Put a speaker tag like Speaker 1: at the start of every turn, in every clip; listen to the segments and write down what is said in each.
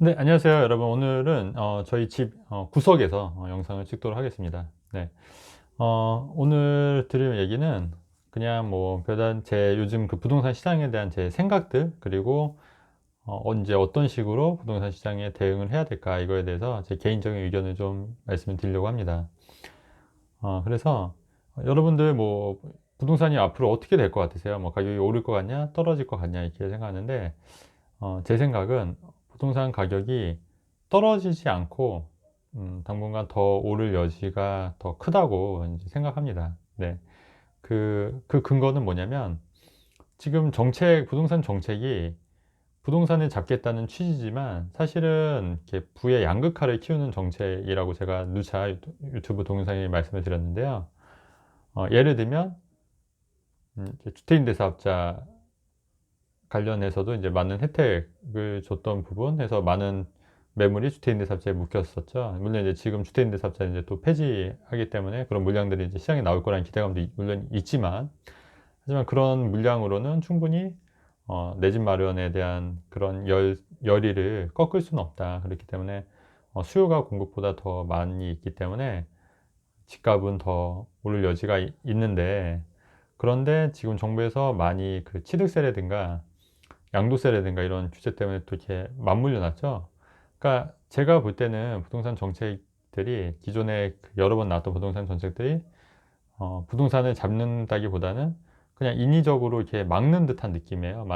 Speaker 1: 네, 안녕하세요, 여러분. 오늘은 저희 집 구석에서 영상을 찍도록 하겠습니다. 네, 오늘 드릴 얘기는 그냥 뭐 별단 제 요즘 그 부동산 시장에 대한 제 생각들, 그리고 언제 어떤 식으로 부동산 시장에 대응을 해야 될까, 이거에 대해서 제 개인적인 의견을 좀 말씀을 드리려고 합니다. 그래서 여러분들 뭐 부동산이 앞으로 어떻게 될 것 같으세요? 뭐 가격이 오를 것 같냐, 떨어질 것 같냐, 이렇게 생각하는데 제 생각은 부동산 가격이 떨어지지 않고 당분간 더 오를 여지가 더 크다고 이제 생각합니다. 네. 그 근거는 뭐냐면 지금 부동산 정책이 부동산을 잡겠다는 취지지만 사실은 이렇게 부의 양극화를 키우는 정책이라고 제가 누차 유튜브 동영상에 말씀을 드렸는데요. 예를 들면 이제 주택임대사업자 관련해서도 이제 많은 혜택을 줬던 부분에서 많은 매물이 주택임대사업자에 묶였었죠. 물론 이제 지금 주택임대사업자는 이제 또 폐지하기 때문에 그런 물량들이 이제 시장에 나올 거라는 기대감도 물론 있지만, 하지만 그런 물량으로는 충분히 내 집 마련에 대한 그런 열의를 꺾을 수는 없다. 그렇기 때문에 수요가 공급보다 더 많이 있기 때문에 집값은 더 오를 여지가 있는데, 그런데 지금 정부에서 많이 그 취득세라든가 양도세라든가 이런 규제 때문에 또 이렇게 맞물려 놨죠. 그러니까 제가 볼 때는 부동산 정책들이 기존에 여러 번 나왔던 부동산 정책들이 부동산을 잡는다기보다는 그냥 인위적으로 이렇게 막는 듯한 느낌이에요.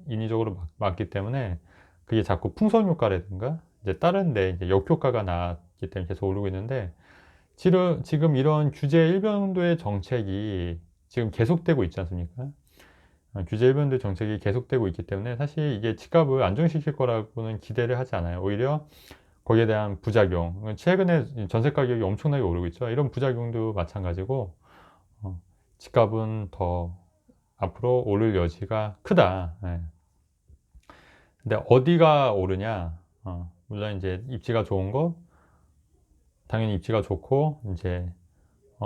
Speaker 1: 인위적으로 막기 때문에 그게 자꾸 풍선 효과라든가 이제 다른 데 이제 역효과가 나기 때문에 계속 오르고 있는데, 지금 이런 규제 일변도의 정책이 지금 계속되고 있지 않습니까? 규제 일본들 정책이 계속되고 있기 때문에 사실 이게 집값을 안정시킬 거라고는 기대를 하지 않아요. 오히려 거기에 대한 부작용, 최근에 전세 가격이 엄청나게 오르고 있죠. 이런 부작용도 마찬가지고 어, 집값은 더 앞으로 오를 여지가 크다. 예. 근데 어디가 오르냐? 물론 이제 입지가 좋은 거, 당연히 입지가 좋고 이제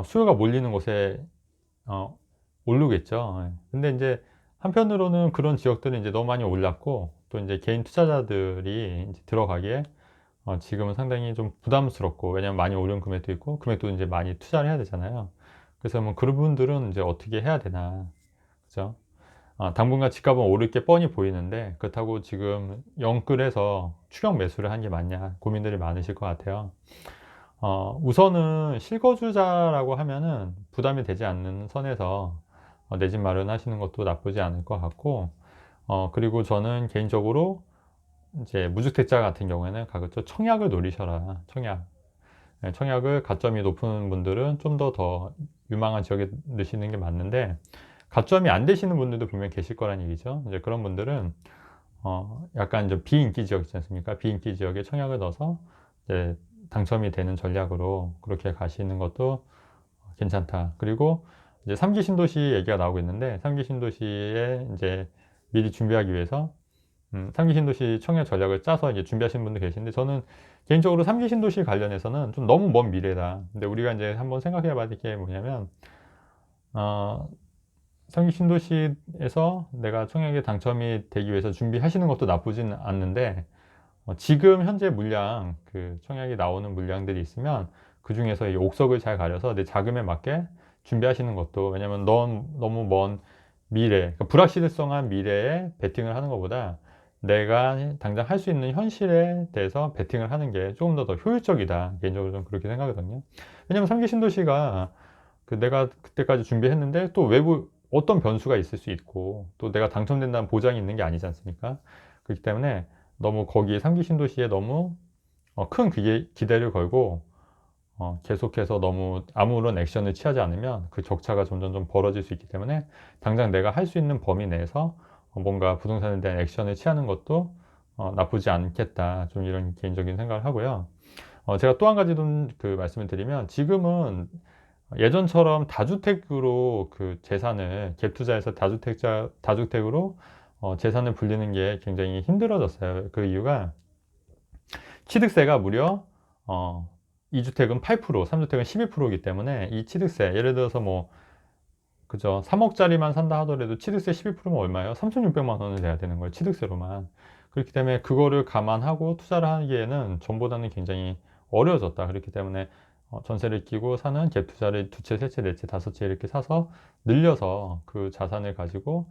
Speaker 1: 수요가 몰리는 곳에 어, 오르겠죠. 예. 근데 이제 한편으로는 그런 지역들은 이제 너무 많이 올랐고, 또 이제 개인 투자자들이 이제 들어가기에 지금은 상당히 좀 부담스럽고, 왜냐면 많이 오른 금액도 있고, 금액도 이제 많이 투자를 해야 되잖아요. 그래서 뭐 그런 분들은 이제 어떻게 해야 되나, 그죠? 당분간 집값은 오를 게 뻔히 보이는데, 그렇다고 지금 영끌해서 추격 매수를 한 게 맞냐, 고민들이 많으실 것 같아요. 우선은 실거주자라고 하면은 부담이 되지 않는 선에서 내 집 마련하시는 것도 나쁘지 않을 것 같고, 그리고 저는 개인적으로 이제 무주택자 같은 경우에는 가급적 청약을 노리셔라. 청약. 네, 청약을 가점이 높은 분들은 좀 더 유망한 지역에 넣으시는 게 맞는데, 가점이 안 되시는 분들도 분명 계실 거란 얘기죠. 이제 그런 분들은 약간 좀 비인기 지역 있지 않습니까? 비인기 지역에 청약을 넣어서 이제 당첨이 되는 전략으로 그렇게 가시는 것도 괜찮다. 그리고 이제 3기 신도시 얘기가 나오고 있는데, 3기 신도시에 이제 미리 준비하기 위해서 3기 신도시 청약 전략을 짜서 이제 준비하시는 분도 계신데, 저는 개인적으로 3기 신도시 관련해서는 좀 너무 먼 미래다. 근데 우리가 이제 한번 생각해 봐야 될 게 뭐냐면, 어, 3기 신도시에서 내가 청약에 당첨이 되기 위해서 준비하시는 것도 나쁘진 않는데, 지금 현재 물량, 그 청약이 나오는 물량들이 있으면 그 중에서 이 옥석을 잘 가려서 내 자금에 맞게 준비하시는 것도, 왜냐면 너무 먼 미래, 그러니까 불확실성한 미래에 베팅을 하는 것보다 내가 당장 할 수 있는 현실에 대해서 베팅을 하는 게 조금 더 효율적이다. 개인적으로 좀 그렇게 생각하거든요. 왜냐면 3기 신도시가 그 내가 그때까지 준비했는데 또 외부 어떤 변수가 있을 수 있고, 또 내가 당첨된다는 보장이 있는 게 아니지 않습니까? 그렇기 때문에 너무 거기에 3기 신도시에 너무 큰 기대를 걸고 계속해서 너무 아무런 액션을 취하지 않으면 그 격차가 점점 좀 벌어질 수 있기 때문에, 당장 내가 할 수 있는 범위 내에서 뭔가 부동산에 대한 액션을 취하는 것도 나쁘지 않겠다. 좀 이런 개인적인 생각을 하고요. 제가 또 한 가지 좀 그 말씀을 드리면, 지금은 예전처럼 다주택으로 그 재산을 갭 투자해서 다주택으로 재산을 불리는 게 굉장히 힘들어졌어요. 그 이유가 취득세가 무려 어, 2주택은 8%, 3주택은 12%이기 때문에, 이 취득세, 예를 들어서 뭐 그죠, 3억짜리만 산다 하더라도 취득세 12%면 얼마예요? 3,600만 원을 내야 되는 거예요, 취득세로만. 그렇기 때문에 그거를 감안하고 투자를 하기에는 전보다는 굉장히 어려워졌다. 그렇기 때문에 전세를 끼고 사는 갭 투자를 두 채, 세 채, 네 채, 다섯 채 이렇게 사서 늘려서 그 자산을 가지고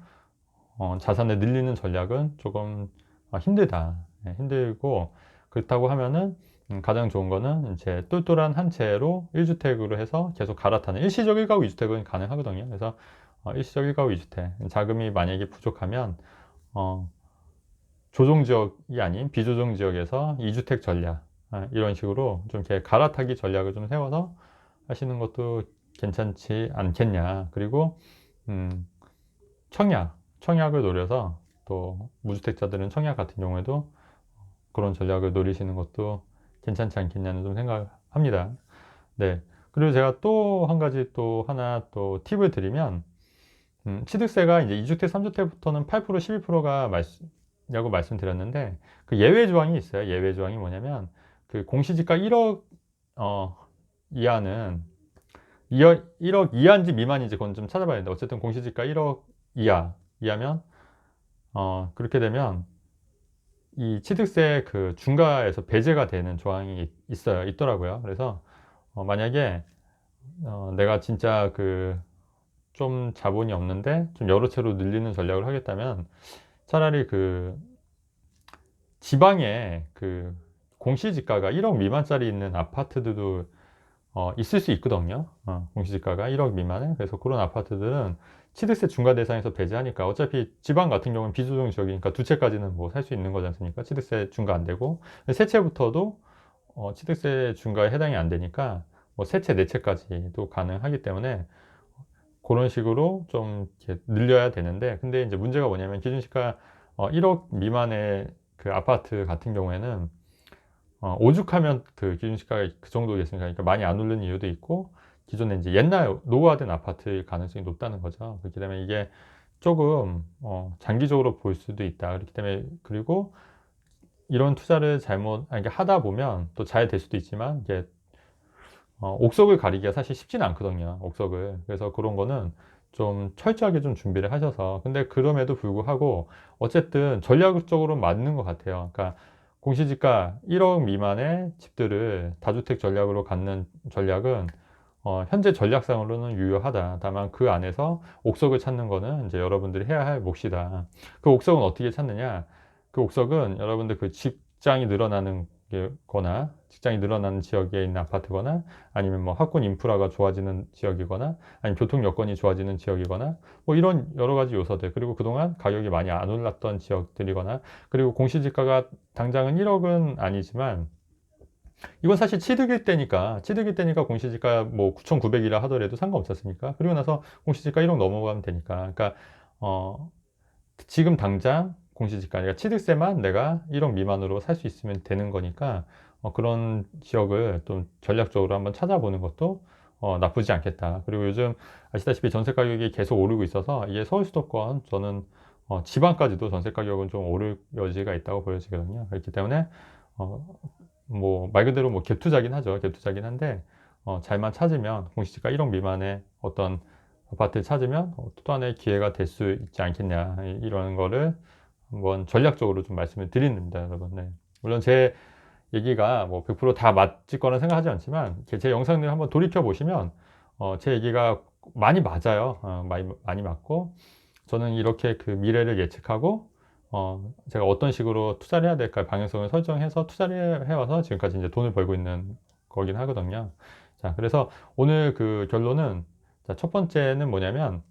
Speaker 1: 자산을 늘리는 전략은 조금 힘들다. 예, 힘들고 그렇다고 하면은 가장 좋은 거는 이제 똘똘한 한 채로 1주택으로 해서 계속 갈아타는 일시적 1가구 2주택은 가능하거든요. 그래서 일시적 1가구 2주택 자금이 만약에 부족하면 어, 조정 지역이 아닌 비조정 지역에서 2주택 전략 이런 식으로 좀 이렇게 갈아타기 전략을 좀 세워서 하시는 것도 괜찮지 않겠냐. 그리고 음, 청약을 노려서 또 무주택자들은 청약 같은 경우에도 그런 전략을 노리시는 것도 괜찮지 않겠냐는 좀 생각합니다. 네. 그리고 제가 또 한 가지 또 하나 또 팁을 드리면 취득세가 이제 2주택, 3주택부터는 8%, 12%가 라고 말씀드렸는데 그 예외 조항이 있어요. 예외 조항이 뭐냐면 그 공시지가 1억 이하는 1억 이하인지 미만인지 그건 좀 찾아봐야 되는데 어쨌든 공시지가 1억 이하면 그렇게 되면 이 취득세 그 중과에서 배제가 되는 조항이 있더라고요. 그래서 만약에 내가 진짜 그 좀 자본이 없는데 좀 여러 채로 늘리는 전략을 하겠다면 차라리 그 지방에 그 공시지가가 1억 미만짜리 있는 아파트들도 있을 수 있거든요. 공시지가가 1억 미만에. 그래서 그런 아파트들은 취득세 중과 대상에서 배제하니까 어차피 지방 같은 경우는 비조정 지역이니까 두 채까지는 뭐 살 수 있는 거지 않습니까? 취득세 중과 안 되고 세 채부터도 취득세 중과에 해당이 안 되니까 뭐 세 채, 네 채까지도 가능하기 때문에 그런 식으로 좀 이렇게 늘려야 되는데 근데 이제 문제가 뭐냐면 기준시가 1억 미만의 그 아파트 같은 경우에는 오죽하면 그 기준시가가 그 정도겠습니까? 그러니까 많이 안 오르는 이유도 있고 기존에 이제 옛날 노후화된 아파트일 가능성이 높다는 거죠. 그렇기 때문에 이게 조금 장기적으로 볼 수도 있다. 그렇기 때문에 그리고 이런 투자를 이게 하다 보면 또 잘 될 수도 있지만 이게 옥석을 가리기가 사실 쉽지는 않거든요. 옥석을. 그래서 그런 거는 좀 철저하게 좀 준비를 하셔서 근데 그럼에도 불구하고 어쨌든 전략적으로 맞는 것 같아요. 그러니까 공시지가 1억 미만의 집들을 다주택 전략으로 갖는 전략은 현재 전략상으로는 유효하다. 다만 그 안에서 옥석을 찾는 거는 이제 여러분들이 해야 할 몫이다. 그 옥석은 어떻게 찾느냐? 그 옥석은 여러분들 그 직장이 늘어나는 거나 직장이 늘어나는 지역에 있는 아파트거나 아니면 뭐 학군 인프라가 좋아지는 지역이거나 아니면 교통 여건이 좋아지는 지역이거나 뭐 이런 여러 가지 요소들 그리고 그동안 가격이 많이 안 올랐던 지역들이거나 그리고 공시지가가 당장은 1억은 아니지만 이건 사실 취득일 때니까 공시지가 뭐 9,900이라 하더라도 상관없지 않습니까? 그리고 나서 공시지가 1억 넘어가면 되니까. 그러니까, 지금 당장 공시지가, 그러니까 취득세만 내가 1억 미만으로 살 수 있으면 되는 거니까, 그런 지역을 좀 전략적으로 한번 찾아보는 것도 나쁘지 않겠다. 그리고 요즘 아시다시피 전세 가격이 계속 오르고 있어서 이게 서울 수도권, 저는 지방까지도 전세 가격은 좀 오를 여지가 있다고 보여지거든요. 그렇기 때문에, 어, 뭐 말 그대로 뭐 갭투자긴 하죠. 갭투자긴 한데 잘만 찾으면 공시지가 1억 미만의 어떤 아파트를 찾으면 또 하나의 기회가 될 수 있지 않겠냐 이런 거를 한번 전략적으로 좀 말씀을 드립니다, 여러분. 네. 물론 제 얘기가 뭐 100%다 맞을 거라 생각하지 않지만 제 영상들 한번 돌이켜 보시면 제 얘기가 많이 맞아요. 많이 맞고 저는 이렇게 그 미래를 예측하고 제가 어떤 식으로 투자를 해야 될까 방향성을 설정해서 투자를 해와서 지금까지 이제 돈을 벌고 있는 거긴 하거든요. 자, 그래서 오늘 그 결론은 자, 첫 번째는 뭐냐면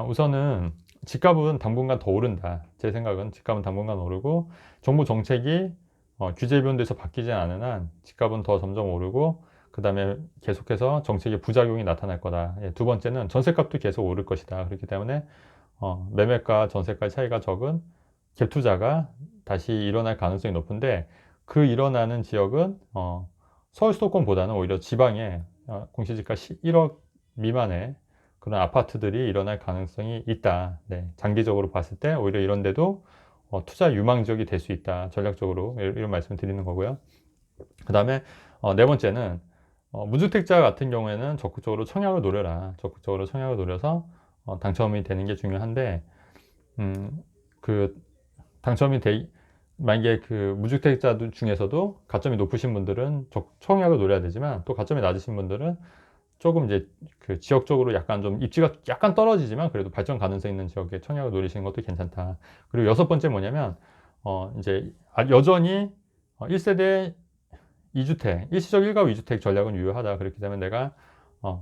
Speaker 1: 우선은 집값은 당분간 더 오른다. 제 생각은 집값은 당분간 오르고 정부 정책이 규제 변도에서 바뀌지 않은 한 집값은 더 점점 오르고 그 다음에 계속해서 정책의 부작용이 나타날 거다. 예, 두 번째는 전세값도 계속 오를 것이다. 그렇기 때문에 매매가 전세가 차이가 적은 갭 투자가 다시 일어날 가능성이 높은데 그 일어나는 지역은 서울 수도권보다는 오히려 지방에 공시지가 1억 미만의 그런 아파트들이 일어날 가능성이 있다. 네, 장기적으로 봤을 때 오히려 이런 데도 투자 유망 지역이 될 수 있다. 전략적으로 이런 말씀을 드리는 거고요. 그 다음에 네 번째는 무주택자 같은 경우에는 적극적으로 청약을 노려라. 적극적으로 청약을 노려서 당첨이 되는 게 중요한데 그 당첨이 만약에 그 무주택자 중에서도 가점이 높으신 분들은 청약을 노려야 되지만, 또 가점이 낮으신 분들은 조금 이제 그 지역적으로 약간 좀 입지가 약간 떨어지지만 그래도 발전 가능성 있는 지역에 청약을 노리시는 것도 괜찮다. 그리고 여섯 번째 뭐냐면, 이제 여전히 1세대 2주택, 일시적 1가구 2주택 전략은 유효하다. 그렇기 때문에 내가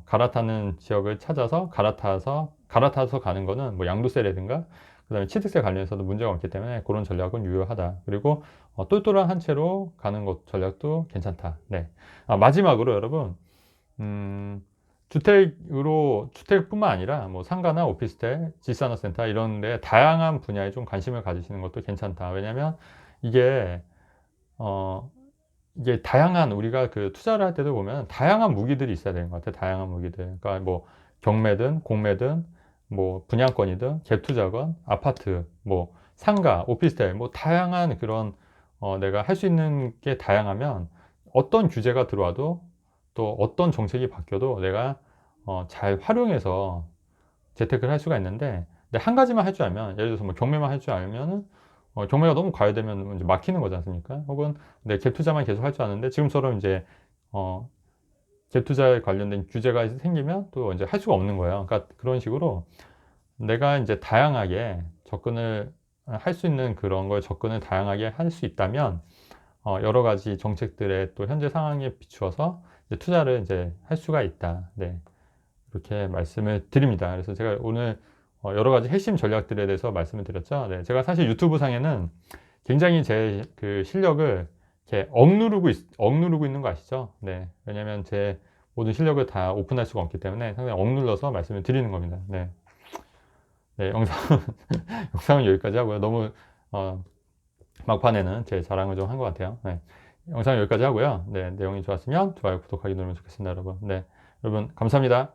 Speaker 1: 갈아타는 지역을 찾아서 갈아타서 가는 거는 뭐 양도세라든가 그다음에 취득세 관련해서도 문제가 없기 때문에 그런 전략은 유효하다. 그리고 똘똘한 한 채로 가는 것 전략도 괜찮다. 네. 마지막으로 여러분, 주택뿐만 아니라 뭐 상가나 오피스텔, 지산업센터 이런 데 다양한 분야에 좀 관심을 가지시는 것도 괜찮다. 왜냐면 이게 어 이게 다양한, 우리가 그 투자를 할 때도 보면 다양한 무기들이 있어야 되는 것 같아요. 다양한 무기들. 그러니까 뭐 경매든 공매든 뭐 분양권이든 갭투자건 아파트 뭐 상가 오피스텔 뭐 다양한 그런 내가 할 수 있는 게 다양하면 어떤 규제가 들어와도 또 어떤 정책이 바뀌어도 내가 잘 활용해서 재테크를 할 수가 있는데, 근데 한 가지만 할 줄 알면, 예를 들어서 뭐 경매만 할 줄 알면은 경매가 너무 과열되면 이제 막히는 거지 않습니까? 혹은 내 갭 투자만 계속 할 줄 아는데 지금처럼 이제 어, 갭 투자에 관련된 규제가 생기면 또 이제 할 수가 없는 거예요. 그러니까 그런 식으로 내가 이제 다양하게 접근을 할 수 있는 그런 걸 접근을 다양하게 할 수 있다면 여러 가지 정책들의 또 현재 상황에 비추어서 이제 투자를 이제 할 수가 있다. 네. 이렇게 말씀을 드립니다. 그래서 제가 오늘 여러 가지 핵심 전략들에 대해서 말씀을 드렸죠. 네, 제가 사실 유튜브 상에는 굉장히 제 그 실력을 이렇게 억누르고 있는 거 아시죠? 네, 왜냐면 제 모든 실력을 다 오픈할 수가 없기 때문에 상당히 억눌러서 말씀을 드리는 겁니다. 네, 네 영상은 여기까지 하고요. 너무 어, 막판에는 제 자랑을 좀 한 것 같아요. 네, 영상은 여기까지 하고요. 네, 내용이 좋았으면 좋아요, 구독하기 누르면 좋겠습니다, 여러분. 네, 여러분 감사합니다.